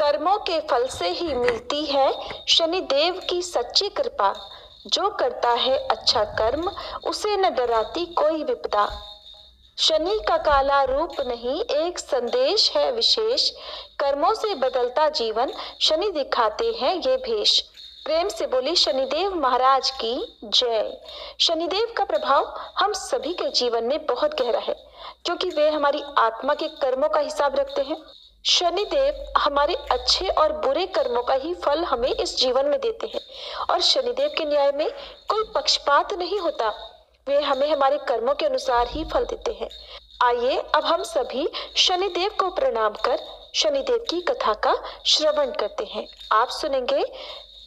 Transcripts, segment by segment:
कर्मों के फल से ही मिलती है शनिदेव की सच्ची कृपा। जो करता है अच्छा कर्म उसे न डराती कोई विपदा। शनि का काला रूप नहीं एक संदेश है विशेष। कर्मों से बदलता जीवन शनि दिखाते हैं ये भेष। प्रेम से बोली शनिदेव महाराज की जय। शनिदेव का प्रभाव हम सभी के जीवन में बहुत गहरा है, क्योंकि वे हमारी आत्मा के कर्मों का हिसाब रखते हैं। शनिदेव हमारे अच्छे और बुरे कर्मों का ही फल हमें इस जीवन में देते हैं, और शनिदेव के न्याय में कोई पक्षपात नहीं होता। वे हमें हमारे कर्मों के अनुसार ही फल देते हैं। आइए अब हम सभी शनिदेव को प्रणाम कर शनिदेव की कथा का श्रवण करते हैं। आप सुनेंगे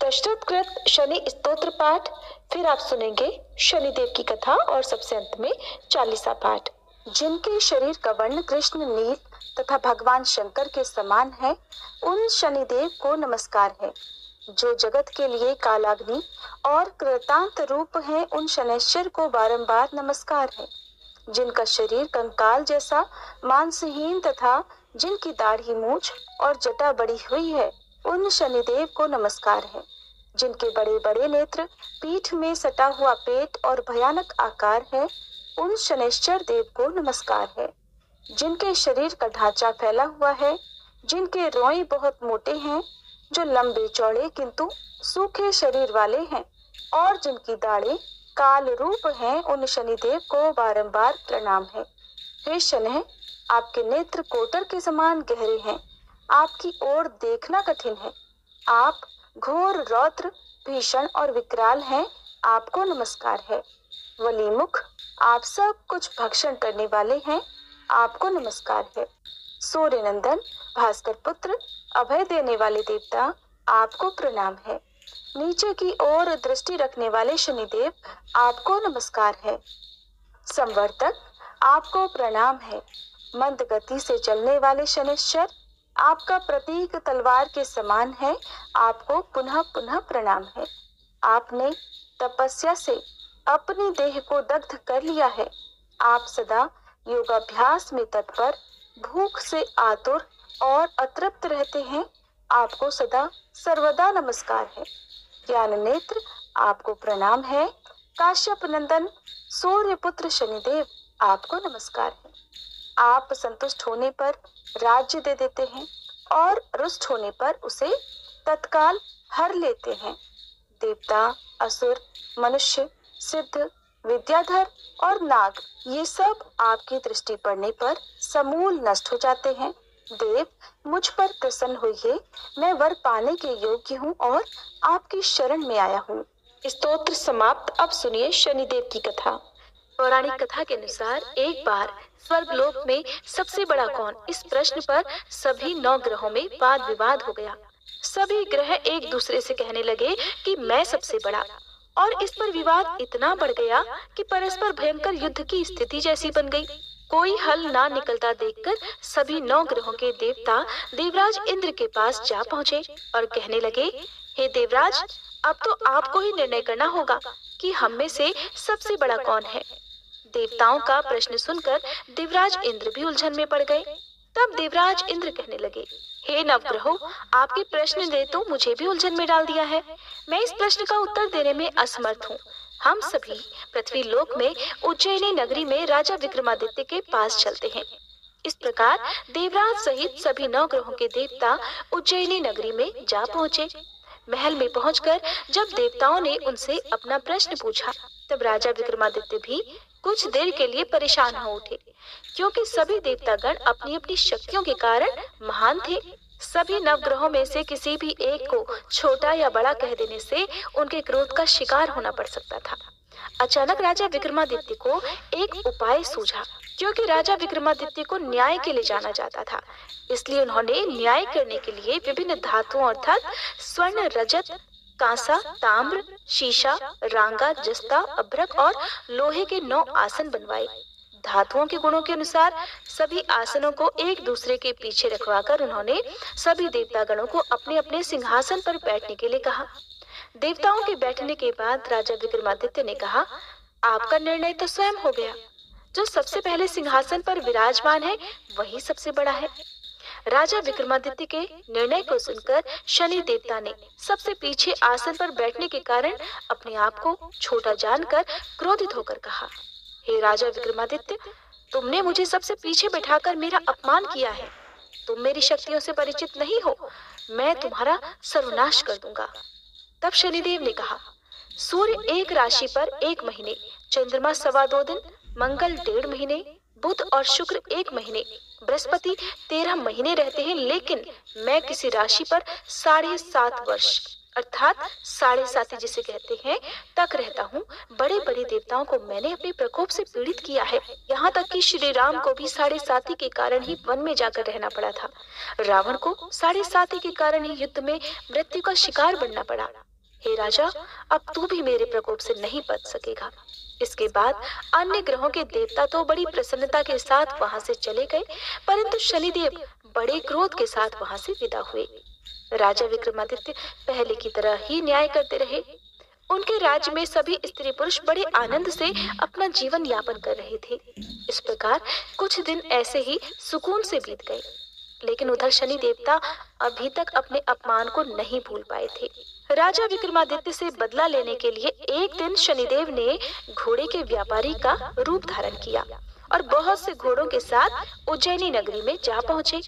दशरथकृत शनि स्तोत्र पाठ, फिर आप सुनेंगे शनिदेव की कथा और सबसे अंत में चालीसा पाठ। जिनके शरीर का वर्ण कृष्ण नील तथा भगवान शंकर के समान है, उन शनिदेव को नमस्कार है। जो जगत के लिए कालाग्नि और कृतांत रूप है, उन शनैश्वर को बारंबार नमस्कार है। जिनका शरीर कंकाल जैसा मांसहीन तथा जिनकी दाढ़ी मूछ और जटा बड़ी हुई है, उन शनिदेव को नमस्कार है। जिनके बड़े बड़े नेत्र, पीठ में सटा हुआ पेट और भयानक आकार है, उन शनैश्वर देव को नमस्कार है। जिनके शरीर का ढांचा फैला हुआ है, जिनके रोए बहुत मोटे हैं, जो लंबे चौड़े किंतु सूखे शरीर वाले हैं, और जिनकी दाढ़ें काल रूप हैं, उन शनिदेव को बारंबार प्रणाम है। हे शनैः, आपके नेत्र कोटर के समान गहरे हैं, आपकी ओर देखना कठिन है। आप घोर रौद्र भीषण और विकराल हैं, आपको नमस्कार है। वलीमुख, आप सब कुछ भक्षण करने वाले हैं, आपको नमस्कार है। सूर्य नंदन, भास्कर पुत्र, अभय देने वाले देवता, आपको प्रणाम है। नीचे की ओर दृष्टि रखने वाले शनिदेव, आपको नमस्कार है। संवर्तक, आपको प्रणाम है। मंद गति से चलने वाले शनैश्वर, आपका प्रतीक तलवार के समान है, आपको पुनः पुनः प्रणाम है। आपने तपस्या से अपनी देह को दग्ध कर लिया है। आप सदा योगाभ्यास में तत्पर, भूख से आतुर और अतृप्त रहते हैं, आपको सदा सर्वदा नमस्कार है। ज्ञान नेत्र, आपको प्रणाम है। काश्यप नंदन सूर्य पुत्र शनिदेव, आपको नमस्कार है। आप संतुष्ट होने पर राज्य दे देते हैं और रुष्ट होने पर उसे तत्काल हर लेते हैं। देवता, असुर, मनुष्य, सिद्ध, विद्याधर और नाग, ये सब आपकी दृष्टि पड़ने पर समूल नष्ट हो जाते हैं। देव, मुझ पर प्रसन्न होइए, मैं वर पाने के योग्य हूँ और आपकी शरण में आया हूँ। स्तोत्र समाप्त। अब सुनिए शनिदेव की कथा। पौराणिक कथा के अनुसार एक बार स्वर्गलोक में सबसे बड़ा कौन, इस प्रश्न पर सभी 9 ग्रहों में वाद विवाद हो गया। सभी ग्रह एक दूसरे से कहने लगे कि मैं सबसे बड़ा, और इस पर विवाद इतना बढ़ गया कि परस्पर भयंकर युद्ध की स्थिति जैसी बन गई। कोई हल ना निकलता देखकर सभी 9 ग्रहों के देवता देवराज इंद्र के पास जा पहुँचे और कहने लगे, हे देवराज, अब तो आपको ही निर्णय करना होगा कि हम में से सबसे बड़ा कौन है। देवताओं का प्रश्न सुनकर देवराज इंद्र भी उलझन में पड़ गए। तब देवराज इंद्र कहने लगे, हे नवग्रहों, आपके प्रश्न ने तो मुझे भी उलझन में डाल दिया है। मैं इस प्रश्न का उत्तर देने में असमर्थ हूँ। हम सभी पृथ्वी लोक में उज्जैनी नगरी में राजा विक्रमादित्य के पास चलते हैं। इस प्रकार देवराज सहित सभी 9 ग्रहों के देवता उज्जैनी नगरी में जा पहुँचे। महल में पहुंचकर जब देवताओं ने उनसे अपना प्रश्न पूछा, तब राजा विक्रमादित्य भी कुछ देर के लिए परेशान हो उठे, क्योंकि सभी देवतागण अपनी अपनी शक्तियों के कारण महान थे। सभी नवग्रहों में से किसी भी एक को छोटा या बड़ा कह देने से उनके क्रोध का शिकार होना पड़ सकता था। अचानक राजा विक्रमादित्य को एक उपाय सूझा, क्योंकि राजा विक्रमादित्य को न्याय के लिए जाना जाता था। इसलिए उन्होंने न्याय करने के लिए विभिन्न धातुओं अर्थात स्वर्ण, रजत, कांसा, ताम्र, शीशा, रांगा, जस्ता, अभ्रक और लोहे के 9 आसन बनवाए। धातुओं के गुणों के अनुसार सभी आसनों को एक दूसरे के पीछे रखवाकर उन्होंने सभी देवतागणों को अपने अपने सिंहासन पर बैठने के लिए कहा। देवताओं के बैठने के बाद राजा विक्रमादित्य ने कहा, आपका निर्णय तो स्वयं हो गया। जो सबसे पहले सिंहासन पर विराजमान है वही सबसे बड़ा है। राजा विक्रमादित्य के निर्णय को सुनकर शनि देवता ने सबसे पीछे आसन पर बैठने के कारण अपने आप को छोटा जानकर क्रोधित होकर कहा, हे राजा विक्रमादित्य, तुमने मुझे सबसे पीछे बैठाकर मेरा अपमान किया है। तुम मेरी शक्तियों से परिचित नहीं हो, मैं तुम्हारा सर्वनाश कर दूंगा। तब शनिदेव ने कहा, सूर्य एक राशि पर 1 महीने, चंद्रमा 2.25 दिन, मंगल 1.5 महीने, बुध और शुक्र 1 महीने, बृहस्पति 13 महीने रहते हैं, लेकिन मैं किसी राशि पर 7.5 वर्ष अर्थात 7.5 जिसे कहते हैं तक रहता हूँ। बड़े बड़े देवताओं को मैंने अपने प्रकोप से पीड़ित किया है। यहाँ तक कि श्री राम को भी 7.5 के कारण ही वन में जाकर रहना पड़ा था। रावण को 7.5 के कारण ही युद्ध में मृत्यु का शिकार बनना पड़ा। हे राजा, अब तू भी मेरे प्रकोप से नहीं बच सकेगा। इसके बाद अन्य ग्रहों के देवता तो बड़ी प्रसन्नता के साथ वहां से चले गए, परंतु शनिदेव बड़े क्रोध के साथ वहां से विदा हुए। राजा विक्रमादित्य पहले की तरह ही न्याय करते रहे। उनके राज्य में सभी स्त्री पुरुष बड़े आनंद से अपना जीवन यापन कर रहे थे। इस प्रकार कुछ दिन ऐसे ही सुकून से बीत गए, लेकिन उधर शनि देवता अभी तक अपने अपमान को नहीं भूल पाए थे। राजा विक्रमादित्य से बदला लेने के लिए एक दिन शनिदेव ने घोड़े के व्यापारी का रूप धारण किया और बहुत से घोड़ों के साथ उज्जैनी नगरी में जा पहुंचे।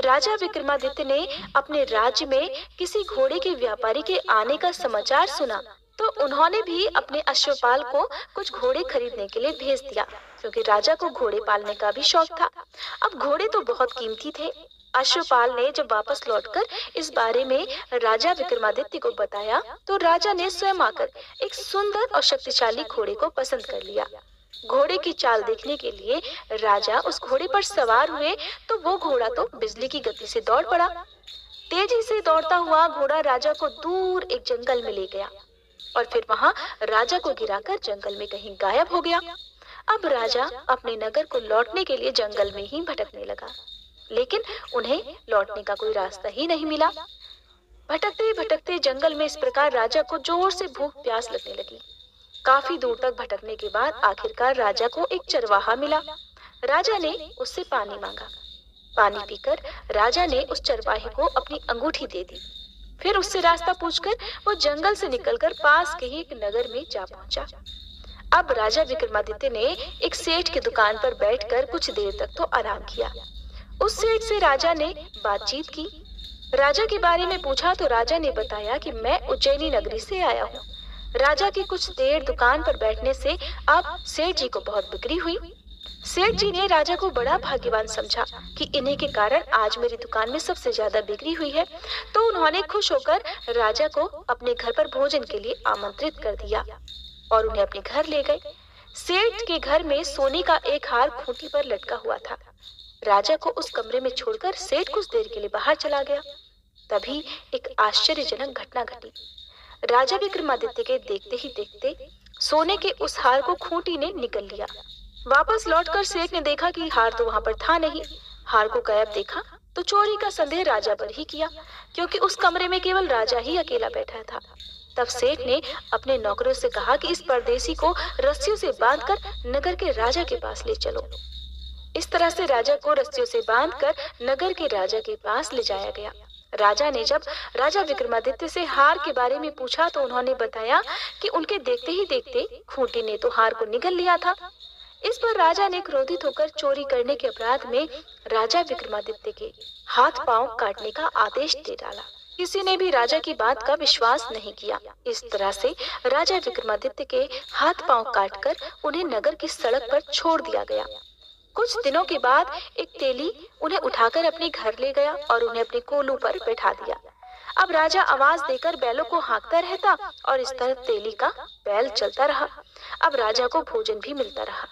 राजा विक्रमादित्य ने अपने राज्य में किसी घोड़े के व्यापारी के आने का समाचार सुना, तो उन्होंने भी अपने अश्वपाल को कुछ घोड़े खरीदने के लिए भेज दिया, क्योंकि राजा को घोड़े पालने का भी शौक था। अब घोड़े तो बहुत कीमती थे। अश्वपाल ने जब वापस लौटकर इस बारे में राजा विक्रमादित्य को बताया, तो राजा ने स्वयं आकर एक सुंदर और शक्तिशाली घोड़े को पसंद कर लिया। घोड़े की चाल देखने के लिए राजा उस घोड़े पर सवार हुए, तो वो घोड़ा तो बिजली की गति से दौड़ पड़ा। तेजी से दौड़ता हुआ घोड़ा राजा को दूर एक जंगल में ले गया और फिर वहां राजा को गिराकर जंगल में कहीं गायब हो गया। अब राजा अपने नगर को लौटने के लिए जंगल में ही भटकने लगा, लेकिन उन्हें लौटने का कोई रास्ता ही नहीं मिला। भटकते भटकते जंगल में इस प्रकार राजा को जोर से भूख प्यास लगने लगी। काफी दूर तक भटकने के बाद आखिरकार राजा को एक चरवाहा मिला। राजा ने उससे पानी मांगा। पानी पीकर राजा ने उस चरवाहे को अपनी अंगूठी दे दी। फिर उससे रास्ता पूछकर वो जंगल से निकलकर पास के ही एक नगर में जा पहुंचा। अब राजा विक्रमादित्य ने एक सेठ की दुकान पर बैठकर कुछ देर तक तो आराम किया। उस सेठ से राजा ने बातचीत की। राजा के बारे में पूछा तो राजा ने बताया कि मैं उज्जैनी नगरी से आया हूँ। राजा की कुछ देर दुकान पर बैठने से अब सेठ जी को बहुत बिक्री हुई। सेठ जी ने राजा को बड़ा भाग्यवान समझा कि इन्हीं के कारण आज मेरी दुकान में सबसे ज्यादा बिक्री हुई है, तो उन्होंने खुश होकर राजा को अपने घर पर भोजन के लिए आमंत्रित कर दिया और उन्हें अपने घर ले गए। सेठ के घर में सोने का एक हार खूंटी पर लटका हुआ था। राजा को उस कमरे में छोड़कर सेठ कुछ देर के लिए बाहर चला गया। तभी एक आश्चर्यजनक घटना घटी। राजा विक्रमादित्य के देखते ही देखते सोने के उस हार को खूंटी ने निगल लिया। वापस लौटकर सेठ ने देखा कि हार तो वहां पर था नहीं। हार को गायब देखा तो चोरी का संदेह राजा पर ही किया, क्योंकि उस कमरे में केवल राजा ही अकेला बैठा था। तब सेठ ने अपने नौकरों से कहा कि इस परदेसी को रस्सियों से बांधकर नगर के राजा के पास ले चलो। इस तरह से राजा को रस्सियों से बांधकर नगर के राजा के पास ले जाया गया। राजा ने जब राजा विक्रमादित्य से हार के बारे में पूछा तो उन्होंने बताया कि उनके देखते ही देखते खूंटी ने तो हार को निगल लिया था। इस पर राजा ने क्रोधित होकर चोरी करने के अपराध में राजा विक्रमादित्य के हाथ पांव काटने का आदेश दे डाला। किसी ने भी राजा की बात का विश्वास नहीं किया। इस तरह से राजा विक्रमादित्य के हाथ पांव काटकर उन्हें नगर की सड़क पर छोड़ दिया गया। कुछ दिनों के बाद एक तेली उन्हें उठाकर अपने घर ले गया और उन्हें अपने कोलू पर बैठा दिया। अब राजा आवाज देकर बैलों को हाँकता रहता और इस तरह तेली का बैल चलता रहा। अब राजा को भोजन भी मिलता रहा।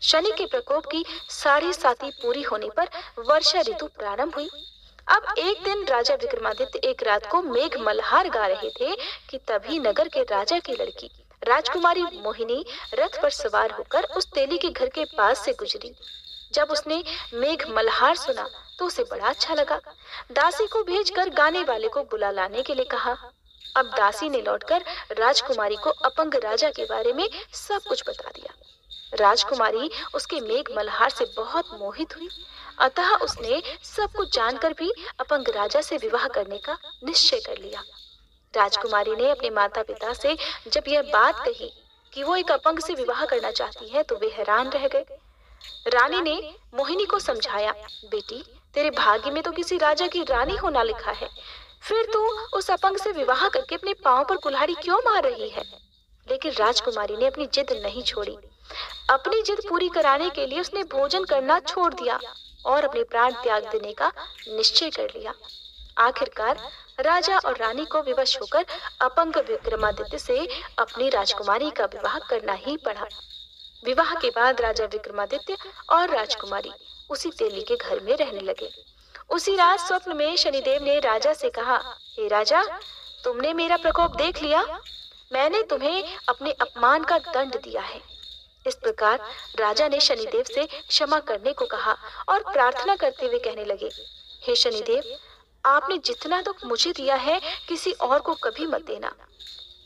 शनि के प्रकोप की 7.5 पूरी होने पर वर्षा ऋतु प्रारंभ हुई। अब एक दिन राजा विक्रमादित्य एक रात को मेघ मल्हार गा रहे थे कि तभी नगर के राजा की लड़की राजकुमारी मोहिनी रथ पर सवार होकर उस तेली के घर के पास से गुजरी। जब उसने मेघ मल्हार सुना तो उसे बड़ा अच्छा लगा। दासी को भेजकर गाने वाले को बुला लाने के लिए कहा। अब दासी ने लौटकर राजकुमारी को अपंग राजा के बारे में सब कुछ बता दिया। राजकुमारी उसके मेघ मल्हार से बहुत मोहित हुई। अतः उसने सब कुछ जानकर भी अपंग राजा से विवाह करने का निश्चय कर लिया। राजकुमारी ने अपने माता पिता से जब यह बात कही कि वो एक अपंग से विवाह करना चाहती है तो वे हैरान रह गए। रानी ने मोहिनी को समझाया, बेटी तेरे भाग्य में तो किसी राजा की रानी होना लिखा है, फिर तू उस अपंग से विवाह करके अपने पांव पर कुल्हाड़ी क्यों मार रही है। लेकिन राजकुमारी ने अपनी जिद नहीं छोड़ी। अपनी जिद पूरी कराने के लिए उसने भोजन करना छोड़ दिया और अपने प्राण त्याग देने का निश्चय कर लिया। आखिरकार राजा और रानी को विवश होकर अपंग विक्रमादित्य से अपनी राजकुमारी का विवाह करना ही पड़ा। विवाह के बाद राजा विक्रमादित्य और राजकुमारी उसी तेली के घर में रहने लगे। उसी रात स्वप्न में शनिदेव ने राजा से कहा, हे राजा, तुमने मेरा प्रकोप देख लिया। मैंने तुम्हें अपने अपमान का दंड दिया है। इस प्रकार राजा ने शनिदेव से क्षमा करने को कहा और प्रार्थना करते हुए कहने लगे, हे शनिदेव, आपने जितना दुख मुझे दिया है किसी और को कभी मत देना।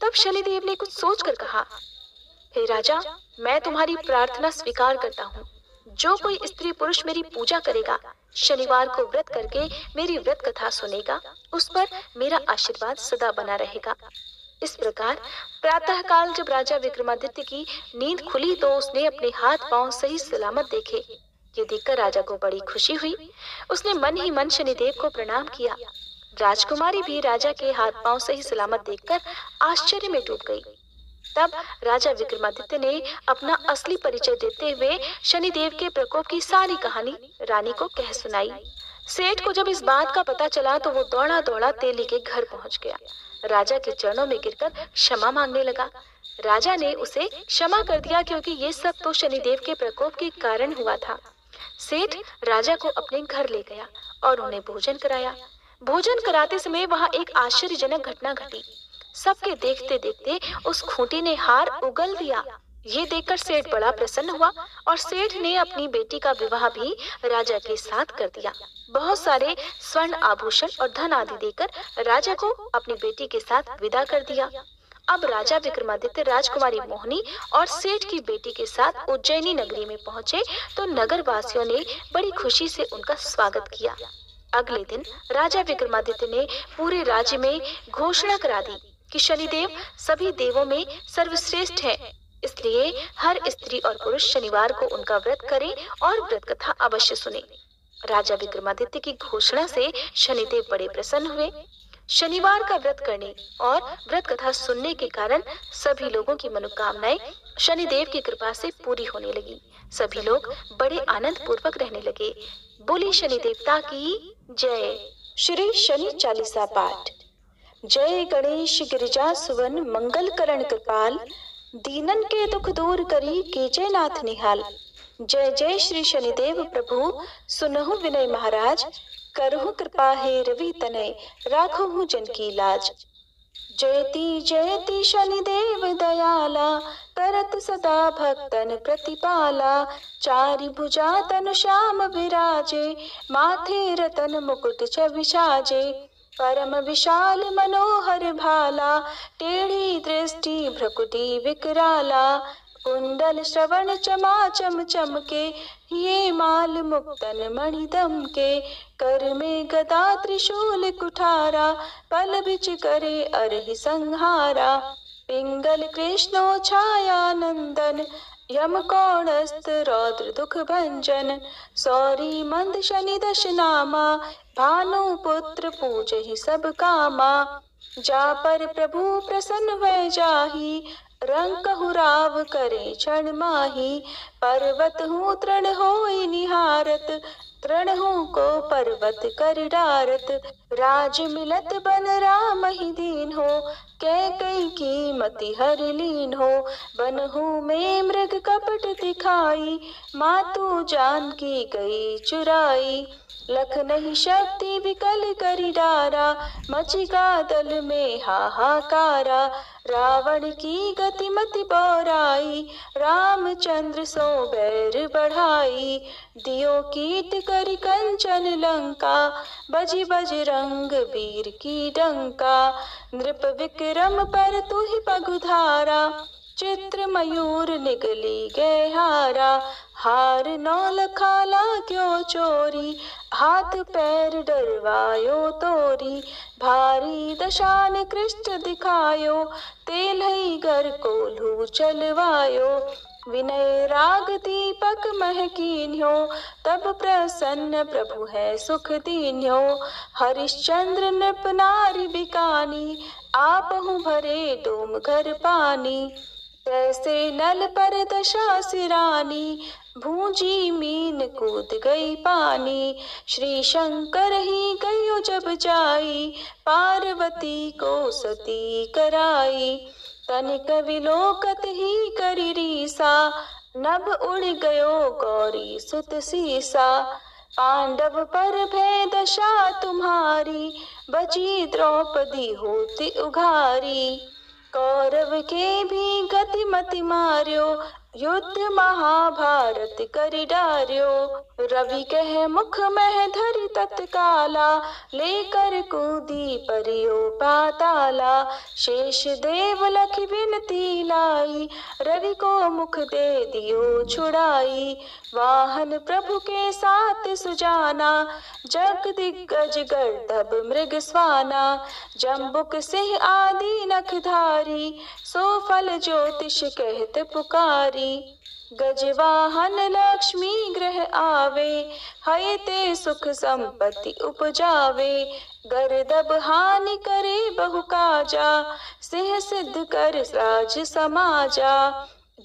तब शनिदेव ने कुछ सोचकर कहा, हे राजा, मैं तुम्हारी प्रार्थना स्वीकार करता हूँ। जो कोई स्त्री पुरुष मेरी पूजा करेगा, शनिवार को व्रत करके मेरी व्रत कथा सुनेगा, उस पर मेरा आशीर्वाद सदा बना रहेगा। इस प्रकार प्रातः काल जब राजा विक्रमादित्य की नींद खुली तो उसने अपने हाथ पांव सही सलामत देखे। ये देखकर राजा को बड़ी खुशी हुई। उसने मन ही मन शनिदेव को प्रणाम किया। राजकुमारी भी राजा के हाथ पांव सही सलामत देखकर आश्चर्य में डूब गई। तब राजा विक्रमादित्य ने अपना असली परिचय देते हुए शनिदेव के प्रकोप की सारी कहानी रानी को कह सुनाई। सेठ को जब इस बात का पता चला तो वो दौड़ा दौड़ा तेली के घर पहुंच गया। राजा के चरणों में गिरकर क्षमा मांगने लगा। राजा ने उसे क्षमा कर दिया क्योंकि ये सब तो शनिदेव के प्रकोप के कारण हुआ था। सेठ राजा को अपने घर ले गया और उन्हें भोजन कराया। भोजन कराते समय वहां एक आश्चर्यजनक घटना घटी। सबके देखते देखते उस खूंटी ने हार उगल दिया। ये देखकर सेठ बड़ा प्रसन्न हुआ और सेठ ने अपनी बेटी का विवाह भी राजा के साथ कर दिया। बहुत सारे स्वर्ण आभूषण और धन आदि देकर राजा को अपनी बेटी के साथ विदा कर दिया। अब राजा विक्रमादित्य राजकुमारी मोहिनी और सेठ की बेटी के साथ उज्जैनी नगरी में पहुंचे तो नगर वासियों ने बड़ी खुशी से उनका स्वागत किया। अगले दिन राजा विक्रमादित्य ने पूरे राज्य में घोषणा करा दी कि शनिदेव सभी देवों में सर्वश्रेष्ठ है, इसलिए हर स्त्री और पुरुष शनिवार को उनका व्रत करें और व्रत कथा अवश्य सुने। राजा विक्रमादित्य की घोषणा से शनिदेव बड़े प्रसन्न हुए। शनिवार का व्रत करने और व्रत कथा सुनने के कारण सभी लोगों की मनोकामनाएं शनिदेव की कृपा से पूरी होने लगी। सभी लोग बड़े आनंद पूर्वक रहने लगे। बोली शनि देवता की जय। श्री शनि चालीसा पाठ। जय गणेश गिरिजा सुवन मंगल करण कृपाल, दीनन के दुख दूर करी कीजे नाथ निहाल। जय जय श्री शनिदेव प्रभु सुनहु विनय महाराज, करहु कृपा हे रवि तनय राखहु जन की लाज। जयति जयति शनिदेव दयाला, करत सदा भक्तन प्रतिपाला। चारि भुजा तनु श्याम विराजे, माथे रतन मुकुट विसाजे। परम विशाल मनोहर भाला, टेढ़ी दृष्टि भ्रकुटी विकराला। कुंडल श्रवण चमा चम चमके, ये माल मुक्तन मणिदम के। कर में गदा त्रिशूल कुठारा, पल बिच करे अरहि संहारा। पिंगल कृष्णो छाया नंदन, यम कौणस्त रौद्र दुख भंजन। सौरी मंद शनि दश नामा, भानु पुत्र पूजहि सब कामा। जा पर प्रभु प्रसन्न भय जाहि, रंग कहु राव करे क्षण माही। पर्वत हूँ तृण होई निहारत, तृण हूँ को पर्वत कर डारत। राज मिलत बन राम ही दीन हो, कैकई की मति हर लीन हो। बनहु में मृग कपट दिखाई, मातु जानकी गई चुराई। लख नहीं शक्ति विकल करी डारा, मचिका दल में हाहाकारा। रावण की गति मति बोराई, रामचंद्र सो बैर बढ़ाई। दियो कीट करी कंचन लंका, बजी बजरंग वीर की डंका। नृप विक्रम पर तुहि पगुधारा, चित्र मयूर निगली गए हारा, हार नौ खाला क्यों चोरी, हाथ पैर डरवायो तोरी, भारी दशान कृष्ण दिखायो, तेलही घर कोल्हू चलवायो, विनय राग दीपक महकीन्यो, तब प्रसन्न प्रभु है सुख दीन्यो, हरिश्चंद्र नृप नारी बिकानी, आपहु भरे डोम घर पानी, तैसे नल पर दशा सिरानी, भूंजी मीन कूद गई पानी, श्री शंकर ही गयो जब जाई, पार्वती को सती कराई, तनिक विलोकत ही करी रीसा, नभ उड़ गयो गौरी सुत सीसा, पांडव पर भय दशा तुम्हारी, बची द्रौपदी होती उघारी, कौरव के भी गति मति मार्यो, युद्ध महाभारत करि डार्यो, रवि कह मुख मह धरि तत्काला, लेकर कूदी परियो पाताला, शेष देव लखि विनती लाई, रवि को मुख दे दियो छुड़ाई, वाहन प्रभु के साथ सुजाना, जग दिग्गज गर्दभ मृग स्वाना, जम्बुक सिंह आदि नखधारी, सो फल ज्योतिष कहत पुकारी, गजवाहन लक्ष्मी ग्रह आवे, हय ते सुख संपत्ति उपजावे, गर्दभ हानि करे बहु काजा, सिंह सिद्ध कर राज समाजा,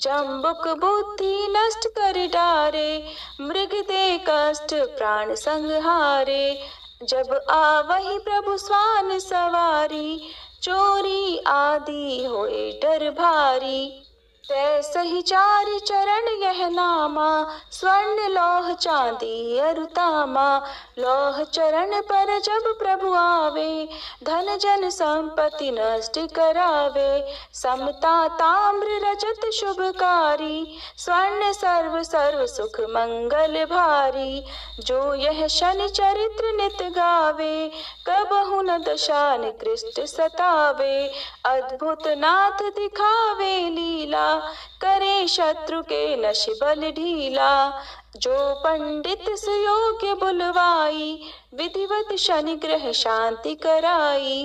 जम्बुक बुद्धि नष्ट कर डारे, मृग दे कष्ट प्राण संहारे, जब आवहि प्रभु स्वान सवारी, चोरी आदि होए डर भारी, तैसहि चारि चरण यह नामा, स्वर्ण लौह चांदी अरु तामा, लौह चरण पर जब प्रभु आवे, धन जन संपत्ति नष्ट करावे, समता ताम्र रजत शुभकारी, स्वर्ण सर्व सर्व सुख मंगल भारी, जो यह शनि चरित्र नित गावे, कबहु न दशा निकृष्ट सतावे, अद्भुत नाथ दिखावे लीला, करे शत्रु के नश बल ढीला, जो पंडित सुयोग्य बुलवाई, विधिवत शनि ग्रह शांति कराई,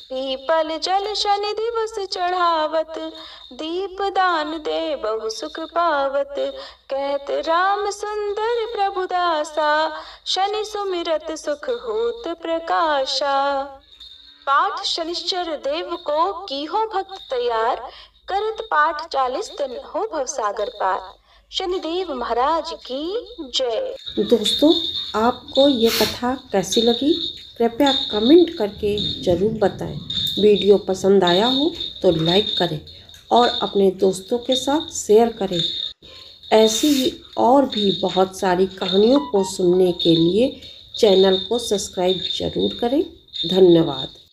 पीपल जल शनि दिवस चढ़ावत, दीप दान दे बहु सुख पावत, कहत राम सुंदर प्रभु दासा, शनि सुमिरत सुख होत प्रकाशा। पाठ शनिश्चर देव को कीहो भक्त तैयार, करत पाठ 40 दिन हो भवसागर पार। शनिदेव महाराज की जय। दोस्तों, आपको ये कथा कैसी लगी कृपया कमेंट करके ज़रूर बताएं। वीडियो पसंद आया हो तो लाइक करें और अपने दोस्तों के साथ शेयर करें। ऐसी ही और भी बहुत सारी कहानियों को सुनने के लिए चैनल को सब्सक्राइब जरूर करें। धन्यवाद।